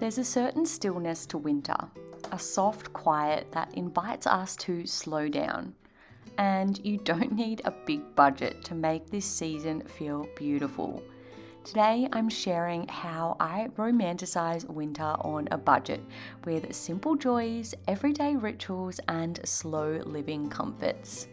There's a certain stillness to winter, a soft quiet that invites us to slow down. And you don't need a big budget to make this season feel beautiful. Today I'm sharing how I romanticize winter on a budget with simple joys, everyday rituals, and slow living comforts.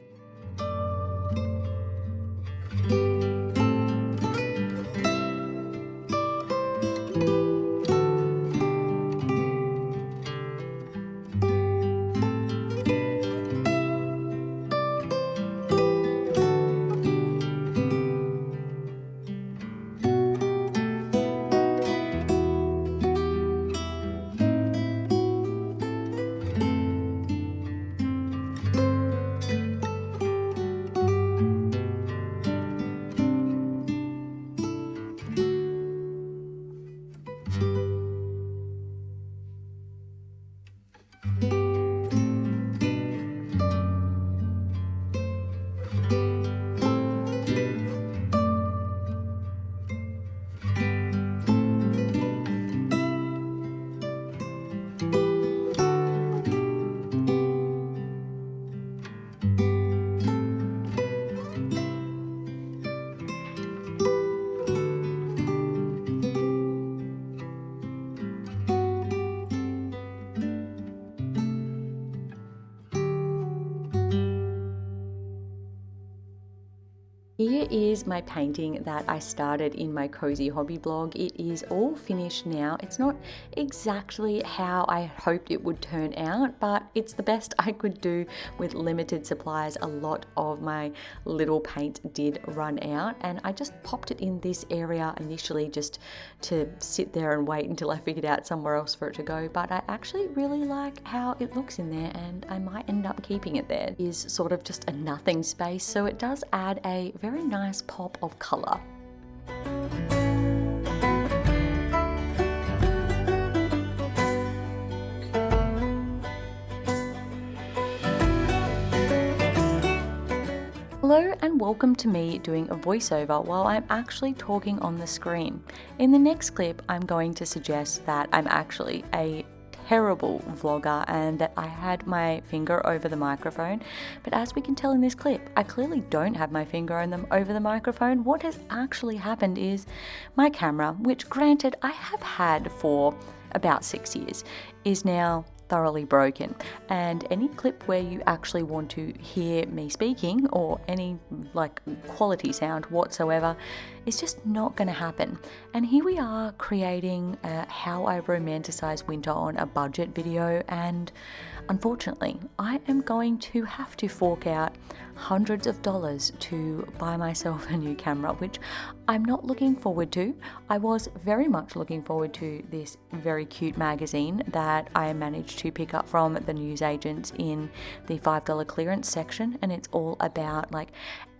Here is my painting that I started in my Cosy hobby blog. It is all finished now. It's not exactly how I hoped it would turn out, but it's the best I could do with limited supplies. A lot of my little paint did run out, and I just popped it in this area initially just to sit there and wait until I figured out somewhere else for it to go. But I actually really like how it looks in there, and I might end up keeping it there. It is sort of just a nothing space, so it does add a very nice pop of colour. Hello and welcome to me doing a voiceover while I'm actually talking on the screen. In the next clip, I'm going to suggest that I'm actually a terrible vlogger and that I had my finger over the microphone, but as we can tell in this clip, I clearly don't have my finger over the microphone. What has actually happened is my camera, which granted I have had for about 6 years, is now thoroughly broken, and any clip where you actually want to hear me speaking or any quality sound whatsoever is just not going to happen. And here we are creating how I romanticize winter on a budget video, and unfortunately I am going to have to fork out hundreds of dollars to buy myself a new camera, which I'm not looking forward to. I was very much looking forward to this very cute magazine that I managed to pick up from the newsagents in the $5 clearance section, and it's all about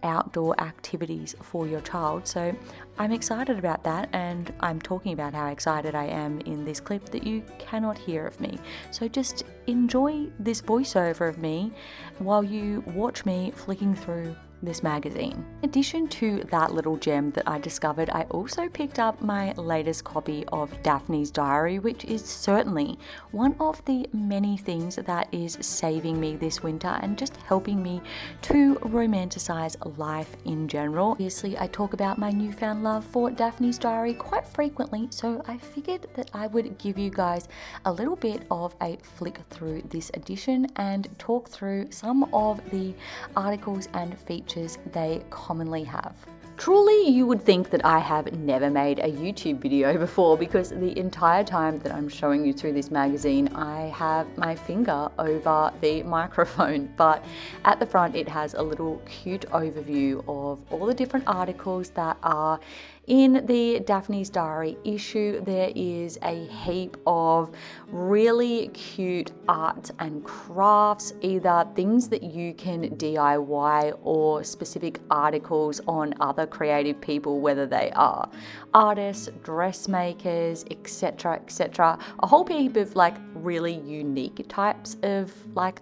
outdoor activities for your child. So I'm excited about that, and I'm talking about how excited I am in this clip that you cannot hear of me. So just enjoy this voiceover of me while you watch me flicking through this magazine. In addition to that little gem that I discovered, I also picked up my latest copy of Daphne's Diary, which is certainly one of the many things that is saving me this winter and just helping me to romanticize life in general. Obviously, I talk about my newfound love for Daphne's Diary quite frequently, so I figured that I would give you guys a little bit of a flick through this edition and talk through some of the articles and features they commonly have. Truly, you would think that I have never made a YouTube video before, because the entire time that I'm showing you through this magazine, I have my finger over the microphone. But at the front, it has a little cute overview of all the different articles that are in the Daphne's Diary issue. There is a heap of really cute art and crafts, either things that you can DIY or specific articles on other creative people, whether they are artists, dressmakers, etc., etc. A whole heap of really unique types of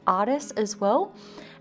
artists as well.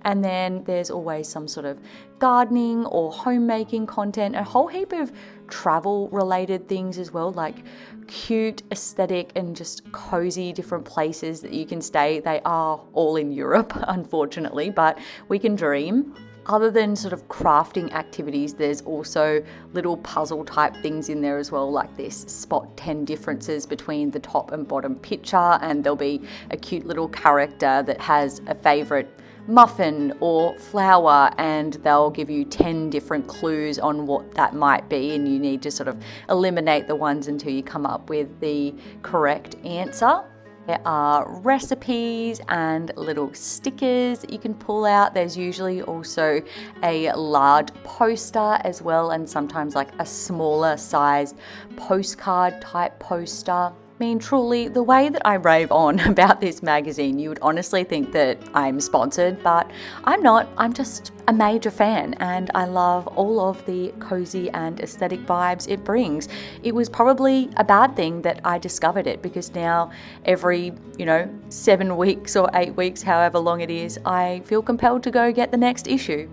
And then there's always some sort of gardening or homemaking content, a whole heap of travel related things as well, like cute, aesthetic and just cozy different places that you can stay. They are all in Europe, unfortunately, but we can dream. Other than sort of crafting activities, there's also little puzzle type things in there as well, like this spot 10 differences between the top and bottom picture, and there'll be a cute little character that has a favorite muffin or flower, and they'll give you 10 different clues on what that might be, and you need to sort of eliminate the ones until you come up with the correct answer. There are recipes and little stickers that you can pull out. There's usually also a large poster as well, and sometimes like a smaller sized postcard type poster. I mean, truly, the way that I rave on about this magazine, you would honestly think that I'm sponsored, but I'm not. I'm just a major fan, and I love all of the cozy and aesthetic vibes it brings. It was probably a bad thing that I discovered it, because now every, 7 weeks or 8 weeks, however long it is, I feel compelled to go get the next issue.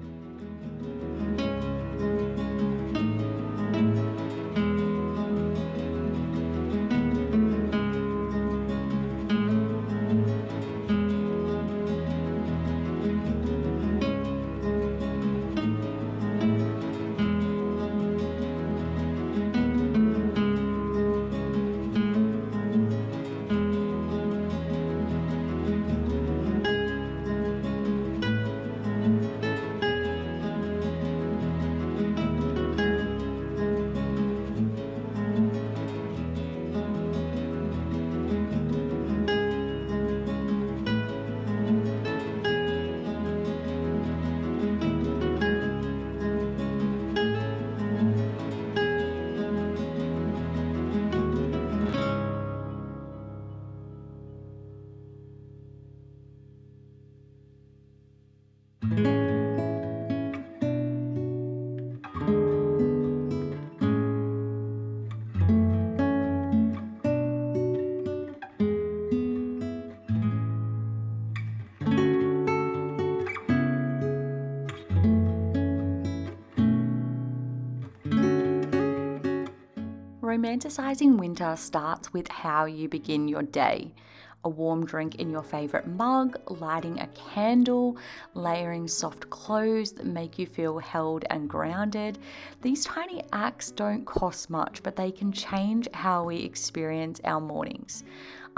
Romanticizing winter starts with how you begin your day. A warm drink in your favorite mug, lighting a candle, layering soft clothes that make you feel held and grounded. These tiny acts don't cost much, but they can change how we experience our mornings.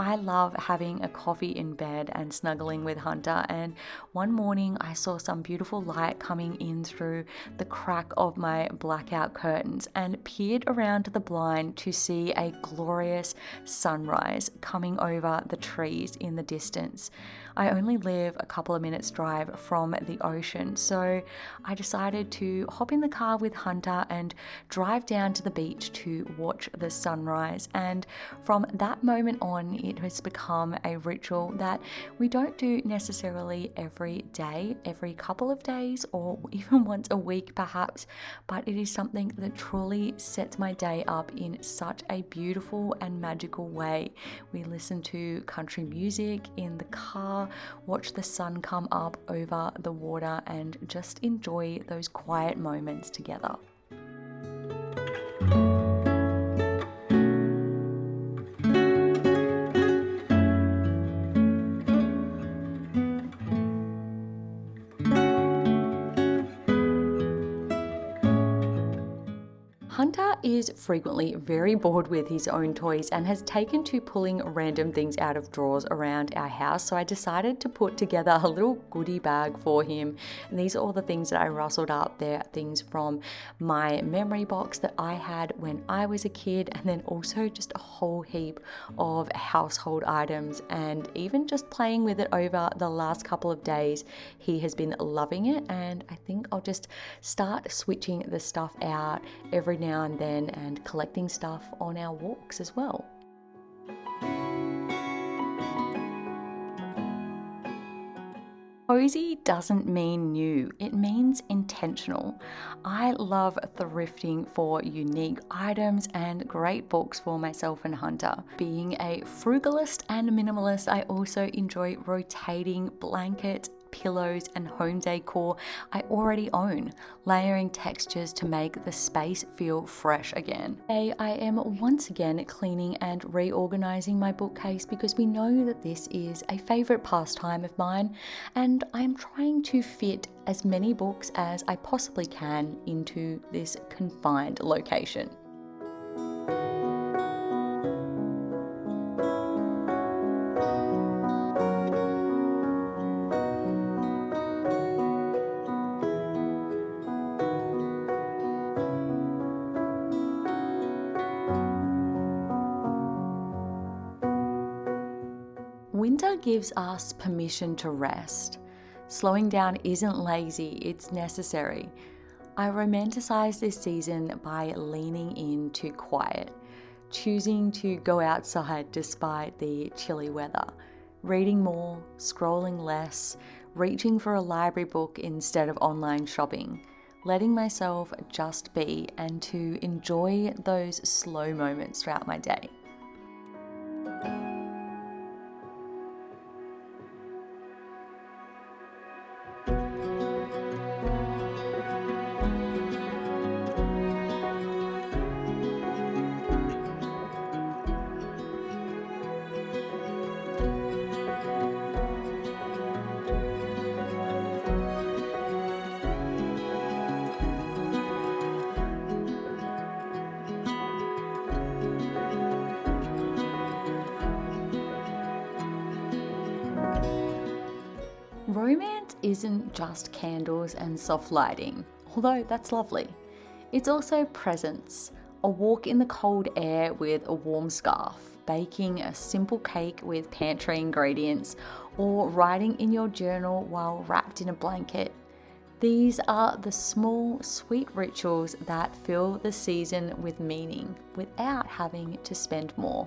I love having a coffee in bed and snuggling with Hunter, and one morning I saw some beautiful light coming in through the crack of my blackout curtains and peered around the blind to see a glorious sunrise coming over the trees in the distance. I only live a couple of minutes drive from the ocean, so I decided to hop in the car with Hunter and drive down to the beach to watch the sunrise. And from that moment on, it has become a ritual that we don't do necessarily every day, every couple of days, or even once a week perhaps, but it is something that truly sets my day up in such a beautiful and magical way. We listen to country music in the car, watch the sun come up over the water, and just enjoy those quiet moments together. Hunter is frequently very bored with his own toys and has taken to pulling random things out of drawers around our house, so I decided to put together a little goodie bag for him. And these are all the things that I rustled up. They're things from my memory box that I had when I was a kid, and then also just a whole heap of household items, and even just playing with it over the last couple of days. He has been loving it, and I think I'll just start switching the stuff out every now and then and collecting stuff on our walks as well. Cozy doesn't mean new, it means intentional. I love thrifting for unique items and great books for myself and Hunter. Being a frugalist and minimalist, I also enjoy rotating blankets, pillows and home decor I already own, layering textures to make the space feel fresh again. Today I am once again cleaning and reorganizing my bookcase because we know that this is a favorite pastime of mine, and I am trying to fit as many books as I possibly can into this confined location. Winter gives us permission to rest. Slowing down isn't lazy, it's necessary. I romanticize this season by leaning into quiet, choosing to go outside despite the chilly weather, reading more, scrolling less, reaching for a library book instead of online shopping, letting myself just be and to enjoy those slow moments throughout my day. Romance isn't just candles and soft lighting, although that's lovely. It's also presence, a walk in the cold air with a warm scarf, baking a simple cake with pantry ingredients, or writing in your journal while wrapped in a blanket. These are the small, sweet rituals that fill the season with meaning without having to spend more.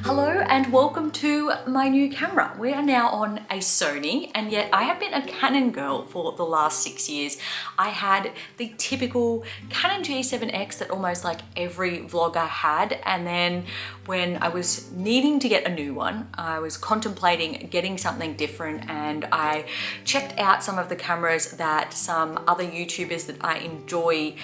Hello and welcome to my new camera. We are now on a Sony, and yet I have been a Canon girl for the last 6 years. I had the typical Canon G7X that almost like every vlogger had, and then when I was needing to get a new one, I was contemplating getting something different, and I checked out some of the cameras that some other YouTubers that I enjoy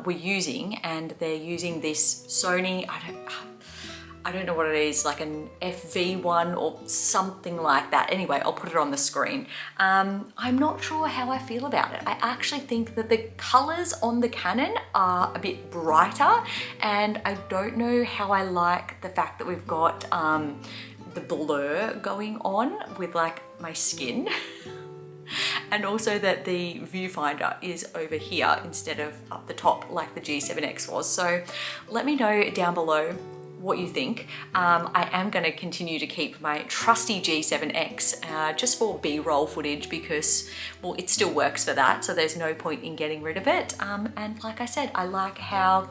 were using, and they're using this Sony, I don't know what it is, like an FV1 or something like that. Anyway, I'll put it on the screen. I'm not sure how I feel about it. I actually think that the colors on the Canon are a bit brighter, and I don't know how I like the fact that we've got the blur going on with like my skin. And also that the viewfinder is over here instead of up the top like the G7X was. So let me know down below what you think. I am going to continue to keep my trusty G7X just for B-roll footage because, well, it still works for that, so there's no point in getting rid of it. And like I said, I like how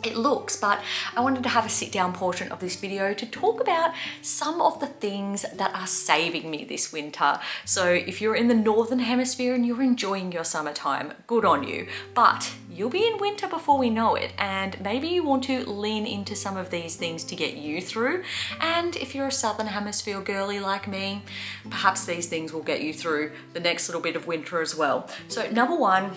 it looks, but I wanted to have a sit down portion of this video to talk about some of the things that are saving me this winter. So if you're in the Northern Hemisphere and you're enjoying your summertime, good on you, but you'll be in winter before we know it, and maybe you want to lean into some of these things to get you through. And if you're a Southern Hemisphere girly like me, perhaps these things will get you through the next little bit of winter as well. So number one,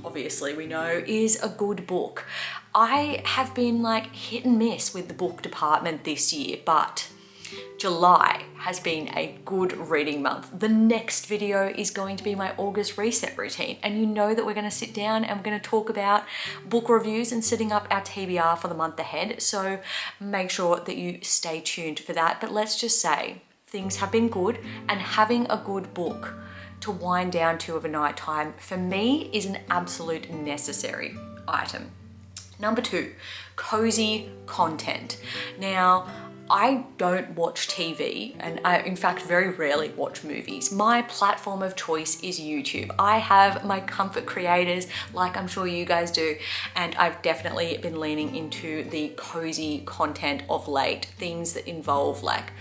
obviously we know, is a good book. I have been like hit and miss with the book department this year, but July has been a good reading month. The next video is going to be my August reset routine. And you know that we're gonna sit down and we're gonna talk about book reviews and setting up our TBR for the month ahead. So make sure that you stay tuned for that. But let's just say things have been good, and having a good book to wind down to of a night time for me is an absolute necessary item. Number 2, cozy content. Now, I don't watch TV, and I, in fact, very rarely watch movies. My platform of choice is YouTube. I have my comfort creators, like I'm sure you guys do, and I've definitely been leaning into the cozy content of late. Things that involve like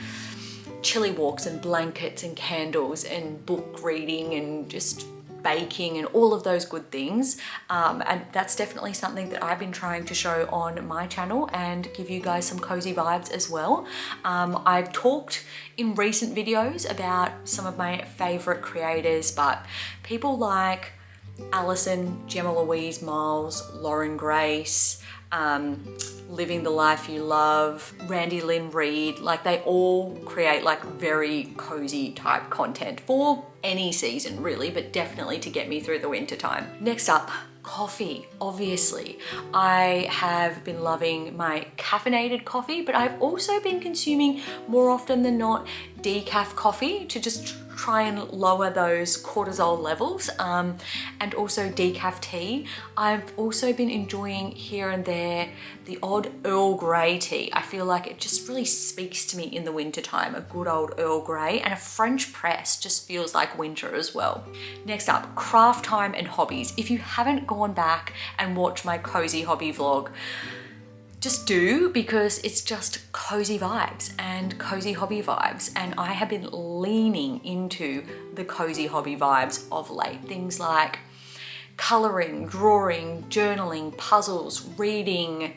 chilly walks and blankets and candles and book reading and just baking and all of those good things, and that's definitely something that I've been trying to show on my channel and give you guys some cozy vibes as well. I've talked in recent videos about some of my favorite creators, but people like Alison, Gemma Louise Miles, Lauren Grace, Living the Life You Love, Randy Lynn Reid, like they all create like very cozy type content for any season really, but definitely to get me through the winter time. Next up, coffee, obviously. I have been loving my caffeinated coffee, but I've also been consuming more often than not decaf coffee to just try and lower those cortisol levels, and also decaf tea. I've also been enjoying here and there the odd Earl Grey tea. I feel like it just really speaks to me in the winter time, a good old Earl Grey, and a French press just feels like winter as well. Next up, craft time and hobbies. If you haven't gone back and watched my cozy hobby vlog, just do, because it's just cozy vibes and cozy hobby vibes, and I have been leaning into the cozy hobby vibes of late. Things like coloring, drawing, journaling, puzzles, reading,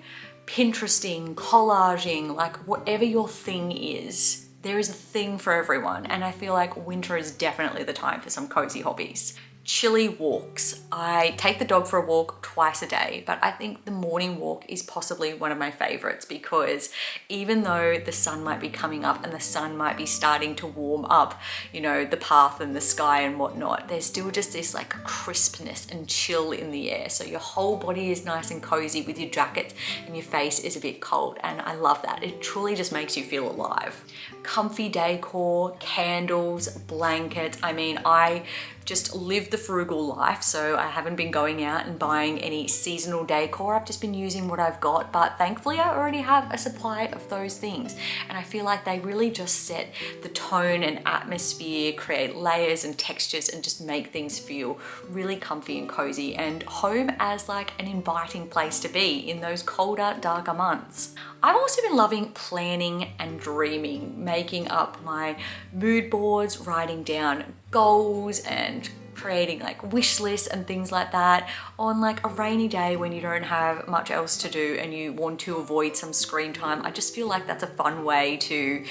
Pinteresting, collaging, like whatever your thing is, there is a thing for everyone, and I feel like winter is definitely the time for some cozy hobbies. Chilly walks. I take the dog for a walk twice a day, but I think the morning walk is possibly one of my favorites, because even though the sun might be coming up and the sun might be starting to warm up, you know, the path and the sky and whatnot, there's still just this like crispness and chill in the air. So your whole body is nice and cozy with your jacket and your face is a bit cold, and I love that. It truly just makes you feel alive. Comfy decor, candles, blankets. I mean, I just live the frugal life, so I haven't been going out and buying any seasonal decor. I've just been using what I've got, but thankfully I already have a supply of those things, and I feel like they really just set the tone and atmosphere, create layers and textures, and just make things feel really comfy and cozy, and home as like an inviting place to be in those colder, darker months. I've also been loving planning and dreaming, making up my mood boards, writing down goals and creating like wish lists and things like that on like a rainy day when you don't have much else to do and you want to avoid some screen time. I just feel like that's a fun way to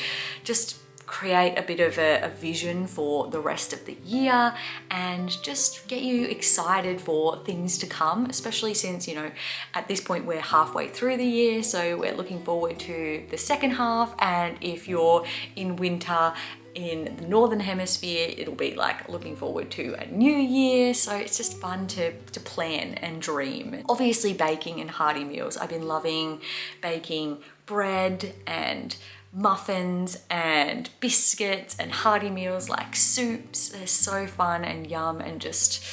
just create a bit of a vision for the rest of the year and just get you excited for things to come, especially since, you know, at this point we're halfway through the year, so we're looking forward to the second half. And if you're in winter in the northern hemisphere, it'll be like looking forward to a new year. So it's just fun to plan and dream. Obviously baking and hearty meals. I've been loving baking bread and muffins and biscuits and hearty meals like soups. They're so fun and yum and just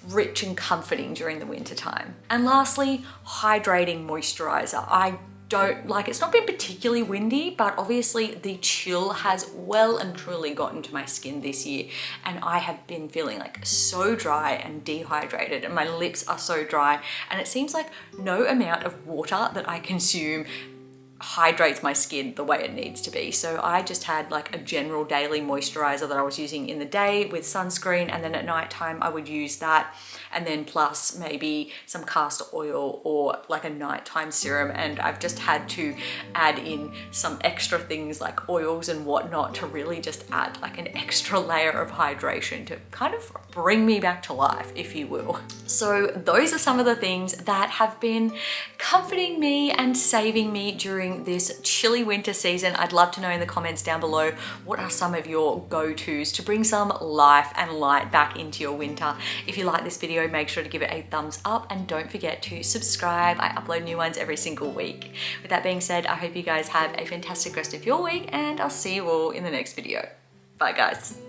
rich and comforting during the winter time. And lastly, hydrating moisturizer. I don't like, it's not been particularly windy, but obviously the chill has well and truly gotten to my skin this year, and I have been feeling like so dry and dehydrated, and my lips are so dry, and it seems like no amount of water that I consume hydrates my skin the way it needs to be. So I just had like a general daily moisturizer that I was using in the day with sunscreen, and then at night time I would use that, and then plus maybe some castor oil or like a nighttime serum. And I've just had to add in some extra things like oils and whatnot to really just add like an extra layer of hydration to kind of bring me back to life, if you will. So those are some of the things that have been comforting me and saving me during during this chilly winter season. I'd love to know in the comments down below, what are some of your go-tos to bring some life and light back into your winter. If you like this video, make sure to give it a thumbs up and don't forget to subscribe. I upload new ones every single week. With that being said, I hope you guys have a fantastic rest of your week and I'll see you all in the next video. Bye guys.